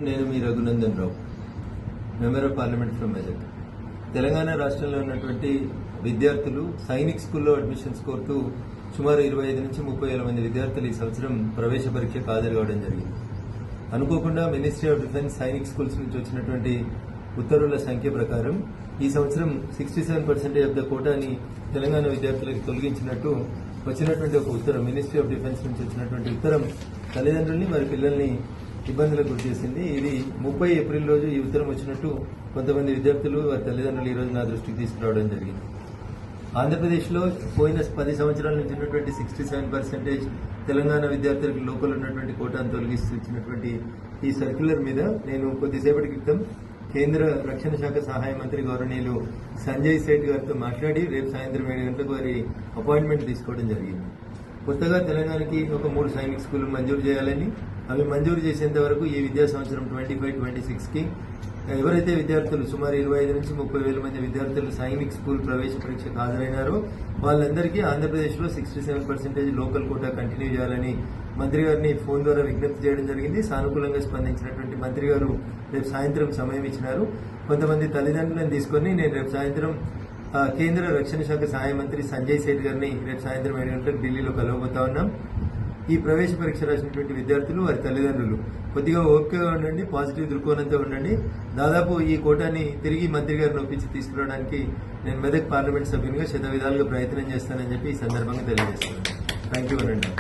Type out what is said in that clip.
నేను మీ Raghunandan Rao, member of Parliament from Medak. Telangana రాష్ట్రంలో ఉన్నటువంటి విద్యార్థులు సైనిక్ స్కూల్లో అడ్మిషన్స్ కోరుతూ సుమారు 25 నుంచి 30,000 మంది విద్యార్థులు ఈ సంవత్సరం ప్రవేశ పరీక్షకు హాజరు కావడం జరిగింది. అనుకోకుండా ministry of defence Sainik schools నుంచి వచ్చినటువంటి ఉత్తర్వుల సంఖ్య ప్రకారం ఈ సంవత్సరం 67% ఆఫ్ ద కోటాని తెలంగాణ విద్యార్థులకు తొలగించినట్టు వచ్చినటువంటి ఒక ఉత్తరం, మినిస్ట్రీ ఆఫ్ డిఫెన్స్ నుంచి వచ్చినటువంటి ఉత్తరం తల్లిదండ్రుల్ని మరి పిల్లల్ని ఇబ్బందులకు గురి చేసింది. ఇది 30 ఏప్రిల్ రోజు ఈ ఉత్తరం వచ్చినట్టు కొంతమంది విద్యార్థులు వారి తల్లిదండ్రులు ఈ రోజు నా దృష్టికి తీసుకురావడం జరిగింది. ఆంధ్రప్రదేశ్లో పోయిన 10 సంవత్సరాల నుంచి ఉన్నటువంటి 67% తెలంగాణ విద్యార్థులకు లోపల ఉన్నటువంటి కోటాను తొలగిస్తూ ఇచ్చినటువంటి ఈ సర్క్యులర్ మీద నేను కొద్దిసేపటి క్రితం కేంద్ర రక్షణ శాఖ సహాయ మంత్రి గౌరవనీయులు సంజయ్ సేఠ్ గారితో మాట్లాడి రేపు సాయంత్రం 7 గంటలకు వారి అపాయింట్మెంట్ తీసుకోవడం జరిగింది. కొత్తగా తెలంగాణకి ఒక 3 సైనిక్ స్కూళ్లు మంజూరు చేయాలని, అవి మంజూరు చేసేంత వరకు ఈ విద్యా సంవత్సరం 25-26కి ఎవరైతే విద్యార్థులు సుమారు 25 నుంచి 30,000 మంది విద్యార్థులు సైనిక్ స్కూల్ ప్రవేశ పరీక్షకు హాజరైనారో వాళ్ళందరికీ ఆంధ్రప్రదేశ్లో 67% లోకల్ కోటా కంటిన్యూ చేయాలని మంత్రి గారిని ఫోన్ ద్వారా విజ్ఞప్తి చేయడం జరిగింది. సానుకూలంగా స్పందించినటువంటి మంత్రి గారు రేపు సాయంత్రం సమయం ఇచ్చినారు. కొంతమంది తల్లిదండ్రులను తీసుకుని నేను రేపు సాయంత్రం కేంద్ర రక్షణ శాఖ సహాయ మంత్రి సంజయ్ సేఠ్ గారిని రేపు సాయంత్రం 7 గంటలకు ఢిల్లీలో కలవబోతా ఉన్నాం. ఈ ప్రవేశ పరీక్ష రాసినటువంటి విద్యార్థులు వారి తల్లిదండ్రులు కొద్దిగా ఓపికగా ఉండండి, పాజిటివ్ దృక్కోణంతో ఉండండి. దాదాపు ఈ కోటాని తిరిగి మంత్రి గారిని ఒప్పించి తీసుకురావడానికి నేను మెదక్ పార్లమెంట్ సభ్యునిగా శత విధాలుగా ప్రయత్నం చేస్తానని చెప్పి ఈ సందర్భంగా తెలియజేస్తున్నాను. థ్యాంక్ యూ అనండి.